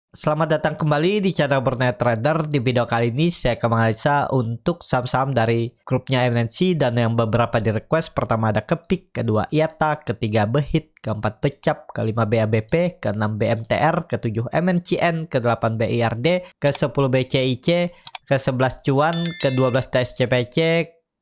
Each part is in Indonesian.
Selamat datang kembali di channel Bernet Trader. Di video kali ini saya akan menganalisa untuk saham-saham dari grupnya MNC dan yang beberapa di request. Pertama ada Kepik, kedua IATA, ketiga Behit, keempat Pecap, kelima BABP, keenam BMTR, ketujuh MNCN, kedelapan BIRD, ke-10 BCIC, ke-11 Cuan, ke-12 TSCPC,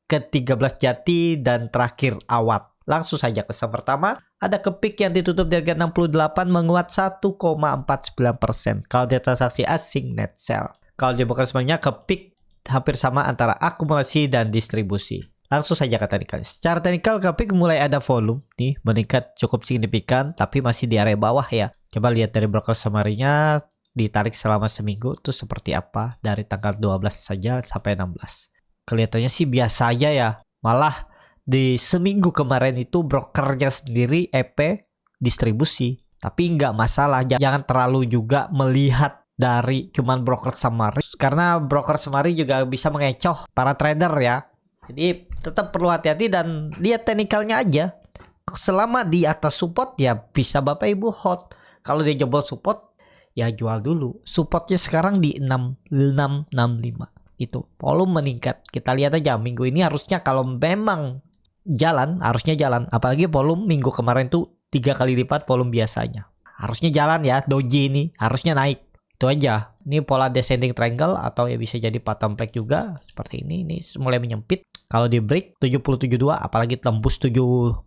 ke-13 Jati, dan terakhir Awat. Langsung saja ke saham pertama. Ada Kepik yang ditutup di harga 68 menguat 1,49%. Kalau di transaksi asing net sell. Kalau di broker semuanya Kepik hampir sama antara akumulasi dan distribusi. Langsung saja ke teknikal. Secara teknikal Kepik mulai ada volume nih meningkat cukup signifikan tapi masih di area bawah ya. Coba lihat dari broker summary-nya ditarik selama seminggu tuh seperti apa dari tanggal 12 saja sampai 16. Kelihatannya sih biasa aja ya. Malah di seminggu kemarin itu brokernya sendiri EP distribusi. Tapi nggak masalah, jangan terlalu juga melihat dari cuman broker summary. Karena broker summary juga bisa mengecoh para trader ya. Jadi tetap perlu hati-hati dan lihat teknikalnya aja. Selama di atas support ya bisa Bapak Ibu hold. Kalau dia jebol support ya jual dulu. Supportnya sekarang di 6665. Itu volume meningkat. Kita lihat aja minggu ini harusnya kalau memang harusnya jalan, apalagi volume minggu kemarin tuh 3 kali lipat volume biasanya. Harusnya jalan ya, doji ini harusnya naik. Itu aja. Ini pola descending triangle atau ya bisa jadi pattern break juga seperti ini mulai menyempit. Kalau di break 7072 apalagi tembus 74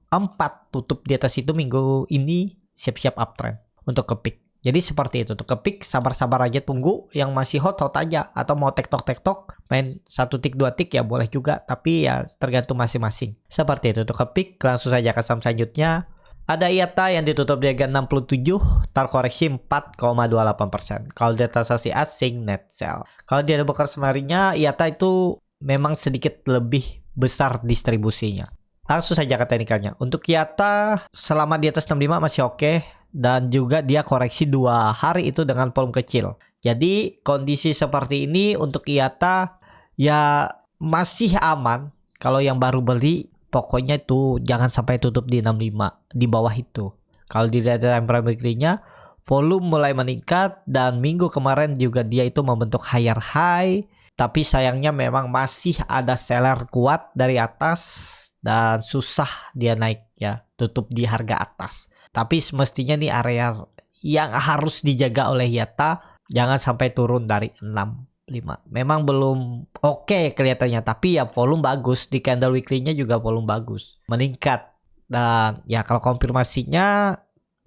tutup di atas itu minggu ini siap-siap uptrend untuk Kepik. Jadi seperti itu tuh Kepik, sabar-sabar aja tunggu yang masih hot aja atau mau tektok main 1 tik 2 tik ya boleh juga tapi ya tergantung masing-masing. Seperti itu tuh Kepik. Langsung saja ke saham selanjutnya. Ada IATA yang ditutup di harga 67 terkoreksi 4,28%. Kalau di transaksi asing net sell. Kalau di broker summary-nya IATA itu memang sedikit lebih besar distribusinya. Langsung saja ke teknikalnya. Untuk IATA selama di atas 65 masih oke. Dan juga dia koreksi 2 hari itu dengan volume kecil. Jadi kondisi seperti ini untuk IATA ya masih aman. Kalau yang baru beli pokoknya itu jangan sampai tutup di 65 di bawah itu. Kalau dilihat time frame weekly-nya volume mulai meningkat dan minggu kemarin juga dia itu membentuk higher high. Tapi sayangnya memang masih ada seller kuat dari atas dan susah dia naik ya, tutup di harga atas. Tapi semestinya nih area yang harus dijaga oleh IATA jangan sampai turun dari 65. Memang belum oke kelihatannya, tapi ya volume bagus. Di candle weekly-nya juga volume bagus, meningkat. Dan ya kalau konfirmasinya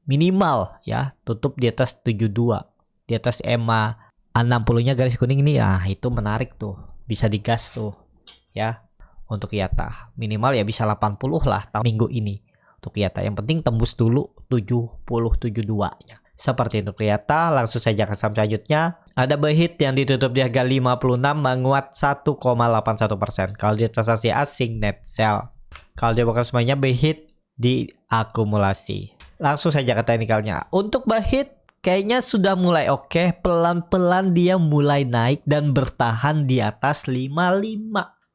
minimal ya tutup di atas 72, di atas EMA 60-nya garis kuning ini. Nah itu menarik tuh, bisa digas tuh ya untuk IATA. Minimal ya bisa 80 lah tahun minggu ini untuk IATA. Yang penting tembus dulu 7072-nya. Seperti itu IATA. Langsung saja ke saham selanjutnya. Ada Behit yang ditutup di harga 56 menguat 1,81%. Kalau di transaksi asing net sell. Kalau di broker semuanya Behit diakumulasi. Langsung saja ke teknikalnya. Untuk Behit kayaknya sudah mulai oke. Pelan-pelan dia mulai naik dan bertahan di atas 55.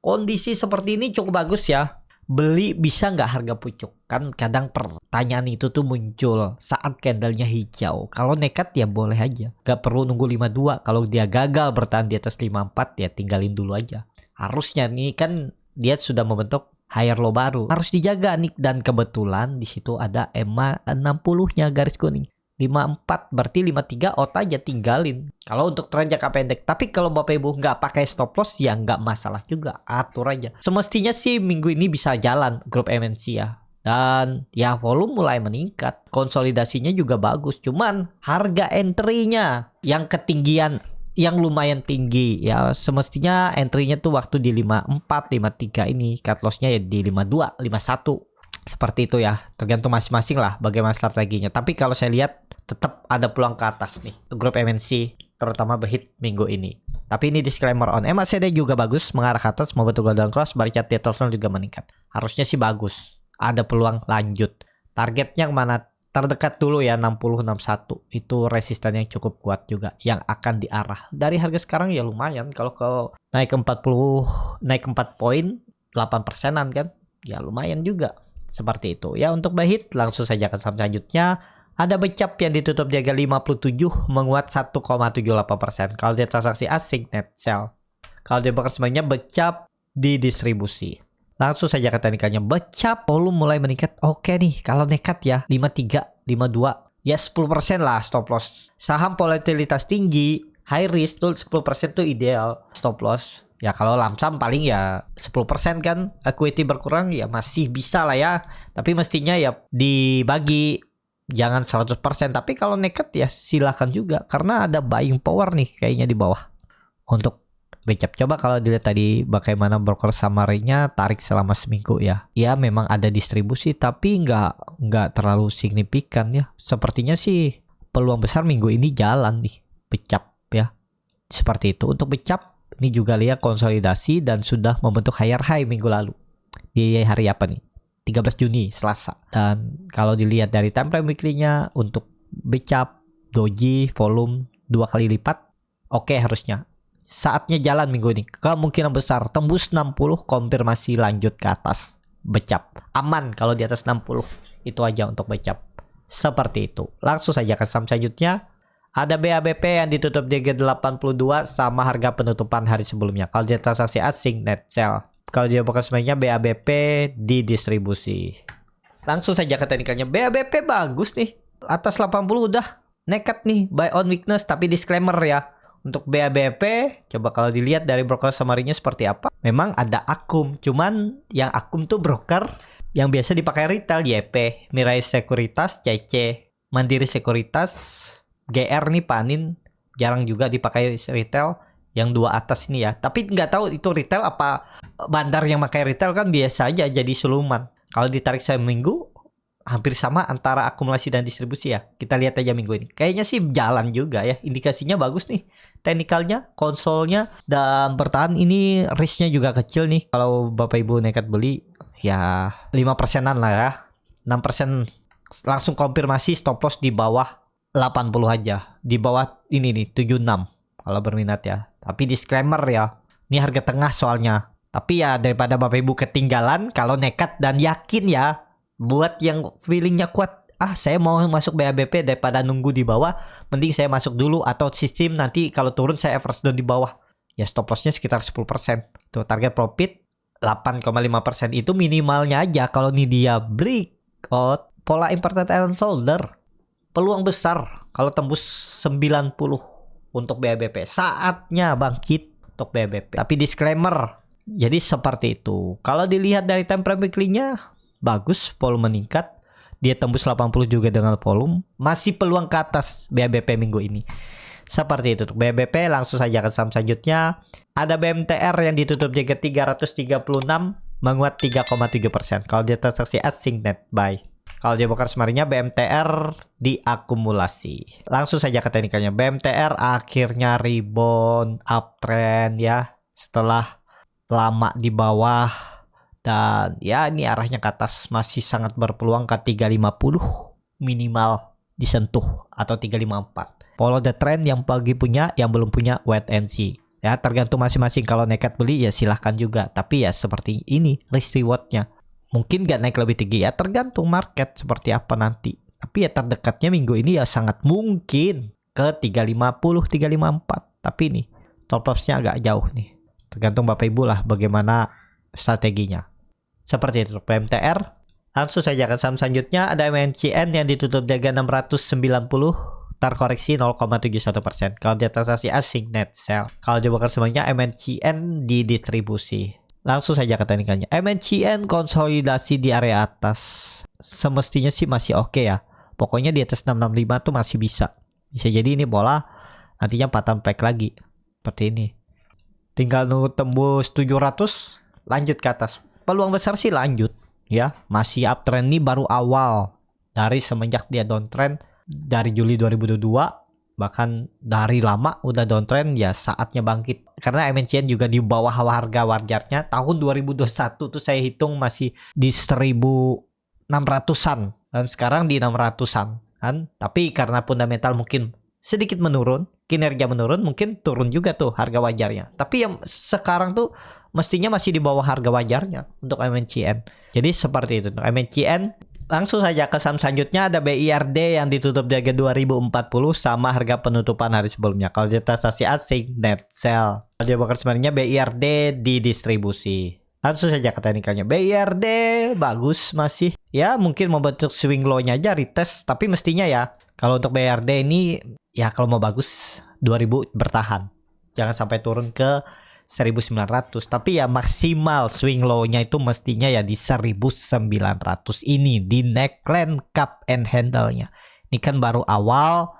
Kondisi seperti ini cukup bagus ya. Beli bisa nggak harga pucuk? Kan kadang pertanyaan itu tuh muncul saat candlenya hijau. Kalau nekat ya boleh aja. Nggak perlu nunggu 52. Kalau dia gagal bertahan di atas 54 ya tinggalin dulu aja. Harusnya nih kan dia sudah membentuk higher low baru. Harus dijaga nih. Dan kebetulan di situ ada EMA 60-nya garis kuning. 54 berarti 53 out aja tinggalin kalau untuk tren jangka pendek. Tapi kalau Bapak Ibu nggak pakai stop loss ya nggak masalah juga, atur aja. Semestinya sih minggu ini bisa jalan grup MNC ya. Dan ya volume mulai meningkat, konsolidasinya juga bagus. Cuman harga entry-nya yang ketinggian, yang lumayan tinggi ya. Semestinya entry-nya tuh waktu di 54, 53 ini, cut loss-nya ya di 52, 51. Seperti itu ya, tergantung masing-masing lah bagaimana strateginya. Tapi kalau saya lihat tetap ada peluang ke atas nih grup MNC, terutama Behit minggu ini. Tapi ini disclaimer on MACD juga bagus, mengarah ke atas membentuk golden cross, bari chart Torsion juga meningkat. Harusnya sih bagus, ada peluang lanjut. Targetnya mana? Terdekat dulu ya 60-61. Itu resisten yang cukup kuat juga yang akan diarah. Dari harga sekarang ya lumayan, kalau ke naik ke 40, naik ke 4 poin 8%-an kan. Ya lumayan juga. Seperti itu ya untuk Behit. Langsung saja ke saham selanjutnya. Ada Becap yang ditutup di harga 57 menguat 1,78%. Kalau dia transaksi asing net sell. Kalau dia bakal semuanya Becap didistribusi. Langsung saja ke teknikalnya. Becap volume mulai meningkat. Oke nih, kalau nekat ya 53, 52. Ya 10% lah stop loss. Saham volatilitas tinggi, high risk tuh 10% tuh ideal stop loss. Ya kalau lamsam paling ya 10% kan. Equity berkurang ya masih bisa lah ya. Tapi mestinya ya dibagi, jangan 100%. Tapi kalau nekat ya silakan juga. Karena ada buying power nih kayaknya di bawah. Untuk Becap, coba kalau dilihat tadi bagaimana broker summary-nya, tarik selama seminggu ya. Ya memang ada distribusi tapi nggak terlalu signifikan ya. Sepertinya sih peluang besar minggu ini jalan nih Becap ya. Seperti itu untuk Becap. Ini juga lihat konsolidasi dan sudah membentuk higher high minggu lalu. Di hari apa nih? 13 Juni Selasa. Dan kalau dilihat dari time frame weekly-nya untuk Becap, doji, volume 2 kali lipat. Oke harusnya. Saatnya jalan minggu ini. Kemungkinan besar tembus 60, konfirmasi lanjut ke atas Becap. Aman kalau di atas 60. Itu aja untuk Becap. Seperti itu. Langsung saja ke saham selanjutnya. Ada BABP yang ditutup di G82 sama harga penutupan hari sebelumnya. Kalau dia transaksi asing net sell. Kalau dia bukan sebenarnya BABP didistribusi. Langsung saja ke teknikalnya. BABP bagus nih. Atas 80 udah nekat nih buy on weakness, tapi disclaimer ya. Untuk BABP, coba kalau dilihat dari broker summary-nya seperti apa. Memang ada Akum, cuman yang Akum tuh broker yang biasa dipakai retail, YP, Mirai Sekuritas, CC, Mandiri Sekuritas, GR nih Panin, jarang juga dipakai retail. Yang dua atas ini ya. Tapi nggak tahu itu retail apa bandar yang pakai retail kan biasa aja jadi suluman. Kalau ditarik seminggu, hampir sama antara akumulasi dan distribusi ya. Kita lihat aja minggu ini. Kayaknya sih jalan juga ya. Indikasinya bagus nih. Teknikalnya, konsolnya, dan bertahan ini risknya juga kecil nih. Kalau Bapak Ibu nekat beli, ya 5%-an lah ya. 6% langsung konfirmasi stop loss di bawah 80 aja. Di bawah ini nih, 76. Kalau berminat ya. Tapi disclaimer ya. Ini harga tengah soalnya. Tapi ya daripada Bapak Ibu ketinggalan, kalau nekat dan yakin ya. Buat yang feelingnya kuat, saya mau masuk BABP daripada nunggu di bawah, mending saya masuk dulu atau sistem nanti kalau turun saya average down di bawah. Ya stop lossnya sekitar 10%. Tuh target profit 8,5% itu minimalnya aja. Kalau ini dia breakout pola important and shoulder, peluang besar kalau tembus 90 untuk BABP. Saatnya bangkit untuk BABP. Tapi disclaimer, jadi seperti itu. Kalau dilihat dari time frame weekly-nya bagus, volume meningkat. Dia tembus 80 juga dengan volume. Masih peluang ke atas BABP minggu ini. Seperti itu untuk BABP. Langsung saja ke saham selanjutnya. Ada BMTR yang ditutup di 336 menguat 3,7%. Kalau dia transaksi asing net buy. Kalau dia bongkar semarinya BMTR diakumulasi. Langsung saja ke teknikalnya. BMTR akhirnya rebound uptrend ya. Setelah lama di bawah. Dan ya ini arahnya ke atas, masih sangat berpeluang ke 350 minimal disentuh atau 354. Follow the trend yang pagi punya, yang belum punya wait and see. Ya tergantung masing-masing, kalau nekat beli ya silahkan juga. Tapi ya seperti ini risk rewardnya. Mungkin gak naik lebih tinggi ya, tergantung market seperti apa nanti. Tapi ya terdekatnya minggu ini ya sangat mungkin ke 350, 354. Tapi nih top loss-nya agak jauh nih. Tergantung Bapak Ibu lah bagaimana strateginya. Seperti itu PMTR. Langsung saja ke saham selanjutnya. Ada MNCN yang ditutup di harga 690, terkoreksi 0,71%. Kalau dia transaksi asing net sell. Kalau dia bakar semuanya MNCN didistribusi. Langsung saja ke teknikalnya. MNCN konsolidasi di area atas. Semestinya sih masih oke ya. Pokoknya di atas 665 tuh masih bisa. Bisa jadi ini bola nantinya patah break lagi. Seperti ini. Tinggal nunggu tembus 700. Lanjut ke atas. Peluang besar sih lanjut ya. Masih uptrend ini baru awal. Dari semenjak dia downtrend dari Juli 2022, bahkan dari lama udah downtrend ya, saatnya bangkit. Karena MNCN juga di bawah harga wajarnya. Tahun 2021 tuh saya hitung masih di 1.600-an dan sekarang di 600-an kan. Tapi karena fundamental mungkin sedikit menurun, kinerja menurun, mungkin turun juga tuh harga wajarnya. Tapi yang sekarang tuh mestinya masih di bawah harga wajarnya untuk MNCN. Jadi seperti itu. Untuk MNCN Langsung saja ke saham selanjutnya, ada BIRD yang ditutup di harga 2040 sama harga penutupan hari sebelumnya. Kalau di transaksi asing, net sell. Kalau dia bakal sebenarnya BIRD di distribusi. Langsung saja ke teknikalnya. BIRD bagus masih. Ya mungkin membentuk swing low-nya aja retest. Tapi mestinya ya, kalau untuk BIRD ini ya kalau mau bagus 2000 bertahan. Jangan sampai turun ke 1900, tapi ya maksimal swing low-nya itu mestinya ya di 1900 ini di neckline cup and handle-nya. Ini kan baru awal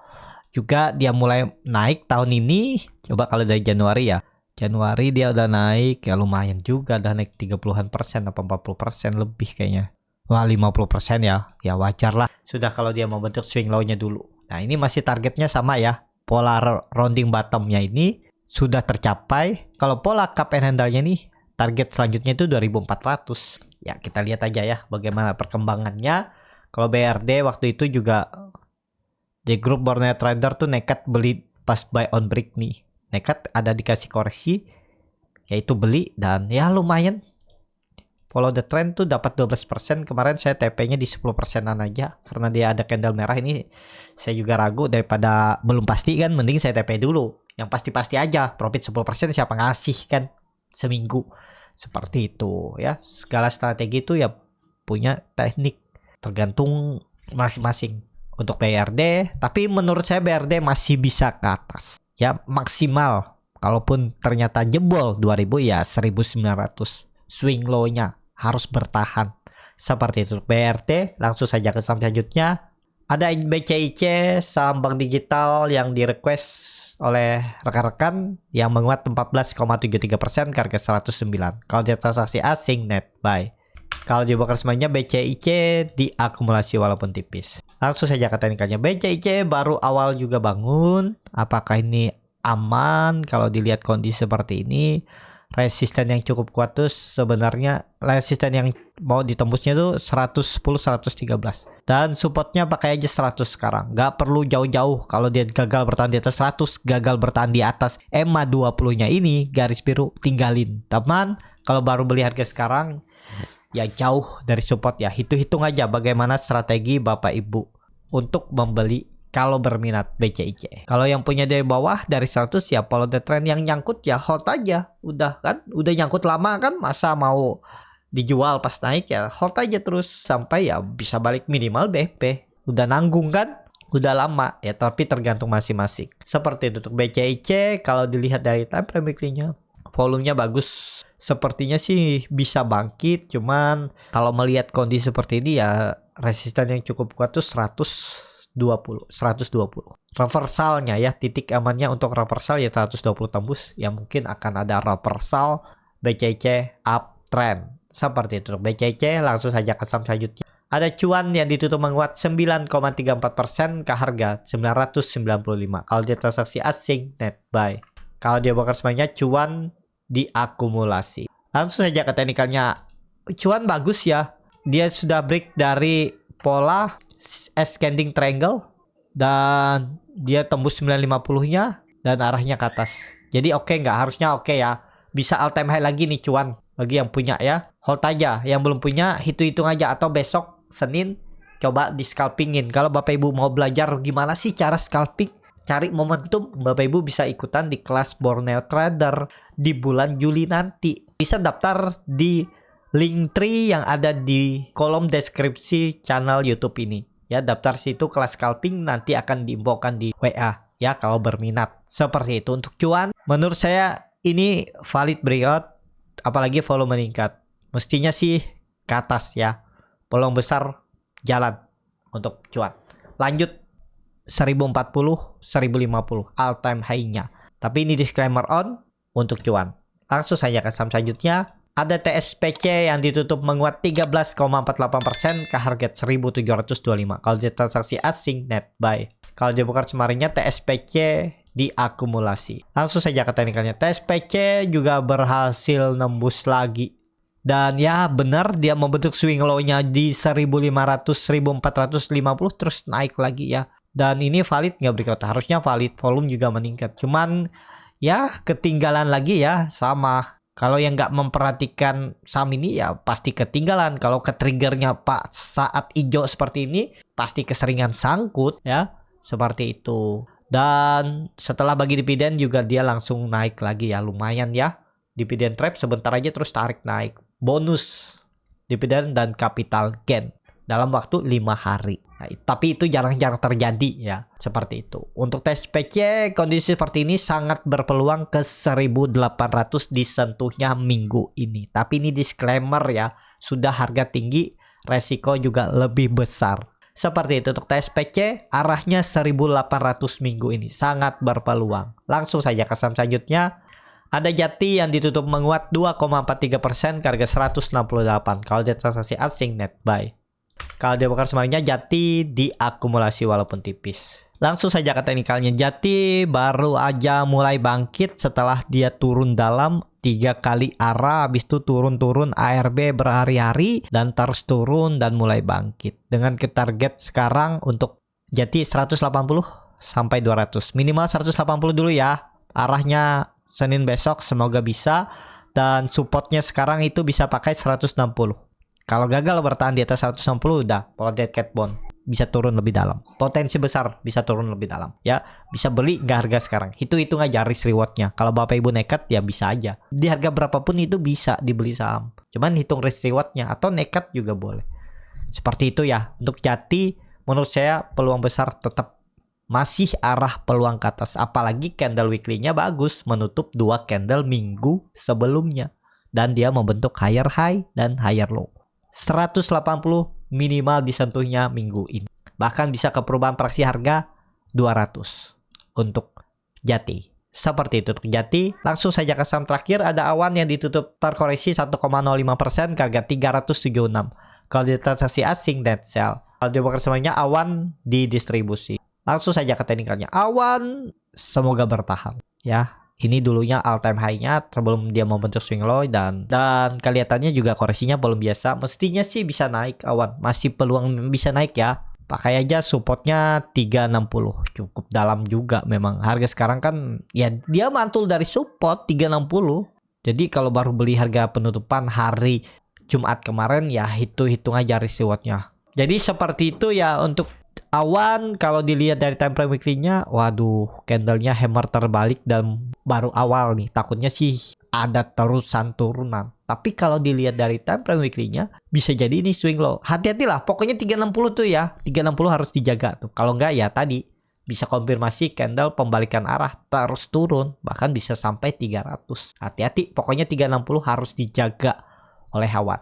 juga, dia mulai naik tahun ini. Coba kalau dari Januari ya. Januari dia udah naik ya lumayan juga, udah naik 30-an persen apa 40% lebih kayaknya. Wah 50% ya. Ya wajar lah. Sudah kalau dia mau bentuk swing low-nya dulu. Nah, ini masih targetnya sama ya. Pola rounding bottom-nya ini sudah tercapai. Kalau pola cup and handle-nya nih, target selanjutnya itu 2400. Ya, kita lihat aja ya bagaimana perkembangannya. Kalau BRD waktu itu juga di grup Borneo Trader tuh nekat beli pas buy on break nih. Nekat ada dikasih koreksi, yaitu beli dan ya lumayan. Follow the trend tuh dapat 12%. Kemarin saya TP-nya di 10%-an aja karena dia ada candle merah ini. Saya juga ragu, daripada belum pasti kan, mending saya TP dulu. Yang pasti-pasti aja, profit 10% siapa ngasih kan seminggu. Seperti itu ya. Segala strategi itu ya punya teknik, tergantung masing-masing. Untuk BRD, tapi menurut saya BRD masih bisa ke atas. Ya maksimal. Kalaupun ternyata jebol 2000 ya 1900. Swing low-nya harus bertahan. Seperti itu BRT. Langsung saja ke saham selanjutnya. Ada BCIC, saham bank digital yang di request oleh rekan-rekan yang menguat 14,73% ke harga 109. Kalau dia transaksi asing net buy. Kalau di broker semuanya BCIC diakumulasi walaupun tipis. Langsung saja ke teknikalnya. BCIC baru awal juga bangun. Apakah ini aman? Kalau dilihat kondisi seperti ini, resisten yang cukup kuat tuh sebenarnya resisten yang mau ditembusnya tuh 110-113 dan supportnya pakai aja 100 sekarang. Nggak perlu jauh-jauh. Kalau dia gagal bertahan di atas 100, gagal bertahan di atas EMA 20 nya ini garis biru tinggalin teman. Kalau baru beli harga sekarang ya jauh dari support ya. Hitung aja bagaimana strategi Bapak Ibu untuk membeli kalau berminat BCIC. Kalau yang punya dari bawah dari 100 ya follow the trend, yang nyangkut ya hold aja. Udah kan, udah nyangkut lama kan, masa mau dijual pas naik ya hold aja terus sampai ya bisa balik minimal BP. Udah nanggung kan, udah lama ya, tapi tergantung masing-masing. Seperti itu untuk BCIC. Kalau dilihat dari time frame weekly-nya, volumenya bagus. Sepertinya sih bisa bangkit, cuman kalau melihat kondisi seperti ini ya resisten yang cukup kuat tuh 120. Reversalnya ya, titik amannya untuk reversal ya 120 tembus. Ya mungkin akan ada reversal BCIC uptrend. Seperti itu BCIC. Langsung saja ke saham selanjutnya. Ada cuan yang ditutup menguat 9,34% ke harga 995. Kalau dia transaksi asing net buy. Kalau dia bakar semuanya cuan diakumulasi. Langsung saja ke teknikalnya. Cuan bagus ya. Dia sudah break dari pola ascending triangle dan dia tembus 950-nya dan arahnya ke atas. Jadi oke, nggak harusnya oke ya. Bisa all time high lagi nih cuan. Bagi yang punya ya, hold aja. Yang belum punya hitung-hitung aja, atau besok Senin coba di scalpingin. Kalau Bapak Ibu mau belajar gimana sih cara scalping, cari momentum, Bapak Ibu bisa ikutan di kelas Borneo Trader di bulan Juli nanti. Bisa daftar di link tree yang ada di kolom deskripsi channel YouTube ini. Ya, daftar situ kelas scalping, nanti akan diinfokan di WA ya kalau berminat. Seperti itu untuk cuan. Menurut saya ini valid breakout, apalagi volume meningkat. Mestinya sih ke atas ya. Peluang besar jalan untuk cuan. Lanjut 1040, 1050 all time high-nya. Tapi ini disclaimer on untuk cuan. Langsung saja ke saham selanjutnya. Ada TSPC yang ditutup menguat 13,48% ke harga 1725. Kalau dia transaksi asing net buy. Kalau dia bukan semarinya TSPC diakumulasi. Langsung saja ke teknikalnya. TSPC juga berhasil nembus lagi. Dan ya benar dia membentuk swing low-nya di 1500, 1450 terus naik lagi ya. Dan ini valid nggak breakout? Harusnya valid. Volume juga meningkat. Cuman ya ketinggalan lagi ya sama. Kalau yang nggak memperhatikan saham ini ya pasti ketinggalan. Kalau ke triggernya Pak saat hijau seperti ini pasti keseringan sangkut ya. Seperti itu. Dan setelah bagi dividen juga dia langsung naik lagi ya. Lumayan ya. Dividen trap sebentar aja terus tarik naik. Bonus dividen dan capital gain dalam waktu 5 hari. Nah, tapi itu jarang-jarang terjadi ya, seperti itu. Untuk tes PC, kondisi seperti ini sangat berpeluang ke 1800 disentuhnya minggu ini. Tapi ini disclaimer ya, sudah harga tinggi, resiko juga lebih besar. Seperti itu untuk tes PC, arahnya 1800 minggu ini sangat berpeluang. Langsung saja ke saham selanjutnya. Ada Jati yang ditutup menguat 2,43% ke harga 168. Kalau dia transaksi asing net buy. Kalau dia bakar sebenarnya Jati diakumulasi walaupun tipis. Langsung saja ke teknikalnya. Jati baru aja mulai bangkit setelah dia turun dalam 3 kali arah. Habis itu turun-turun ARB berhari-hari dan terus turun dan mulai bangkit. Dengan ke target sekarang untuk Jati 180 sampai 200. Minimal 180 dulu ya. Arahnya Senin besok semoga bisa. Dan supportnya sekarang itu bisa pakai 160. Kalau gagal bertahan di atas 160 udah Dead Cat Bond bisa turun lebih dalam. Potensi besar bisa turun lebih dalam ya. Bisa beli nggak harga sekarang. Hitung aja risk rewardnya. Kalau Bapak Ibu nekat ya bisa aja. Di harga berapapun itu bisa dibeli saham. Cuman hitung risk rewardnya atau nekat juga boleh. Seperti itu ya. Untuk Jati menurut saya peluang besar tetap masih arah peluang ke atas. Apalagi candle weekly-nya bagus. Menutup 2 candle minggu sebelumnya. Dan dia membentuk higher high dan higher low. 180 minimal disentuhnya minggu ini. Bahkan bisa ke perubahan praksi harga 200 untuk Jati. Seperti itu untuk Jati. Langsung saja ke saham terakhir. Ada Awan yang ditutup terkoreksi 1,05% ke harga 376. Kalau di transaksi asing net sell. Kalau di broker semuanya Awan didistribusi. Langsung saja ke teknikalnya. Awan semoga bertahan ya. Ini dulunya all time high-nya sebelum dia membentuk swing low dan kelihatannya juga koreksinya belum biasa. Mestinya sih bisa naik Awan. Masih peluang bisa naik ya. Pakai aja supportnya 360. Cukup dalam juga memang. Harga sekarang kan ya dia mantul dari support 360. Jadi kalau baru beli harga penutupan hari Jumat kemarin ya hitung aja risk reward-nya. Jadi seperti itu ya untuk Awan. Kalau dilihat dari time frame weekly-nya, waduh, candlenya hammer terbalik dan baru awal nih. Takutnya sih ada terusan turunan. Tapi kalau dilihat dari time frame weekly-nya, bisa jadi ini swing low. Hati-hatilah, pokoknya 360 tuh ya. 360 harus dijaga tuh. Kalau enggak ya tadi bisa konfirmasi candle pembalikan arah terus turun, bahkan bisa sampai 300. Hati-hati, pokoknya 360 harus dijaga oleh Awan.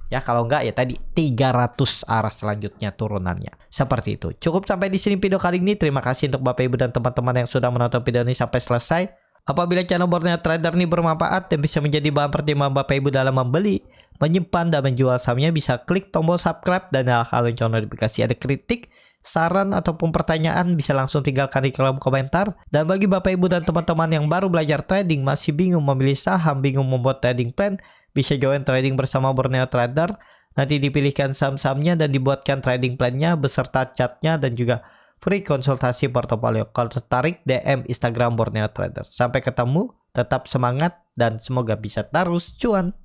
Ya kalau enggak ya tadi 300 arah selanjutnya turunannya. Seperti itu. Cukup sampai di sini video kali ini. Terima kasih untuk Bapak Ibu dan teman-teman yang sudah menonton video ini sampai selesai. Apabila channel Borneo Trader ini bermanfaat dan bisa menjadi bahan pertimbangan Bapak Ibu dalam membeli, menyimpan dan menjual sahamnya, bisa klik tombol subscribe dan nyalakan lonceng notifikasi. Ada kritik, saran ataupun pertanyaan bisa langsung tinggalkan di kolom komentar. Dan bagi Bapak Ibu dan teman-teman yang baru belajar trading, masih bingung memilih saham, bingung membuat trading plan, bisa join trading bersama Borneo Trader. Nanti dipilihkan saham-sahamnya dan dibuatkan trading plan-nya beserta chartnya dan juga free konsultasi portofolio. Kalau tertarik, DM Instagram Borneo Trader. Sampai ketemu, tetap semangat dan semoga bisa terus cuan.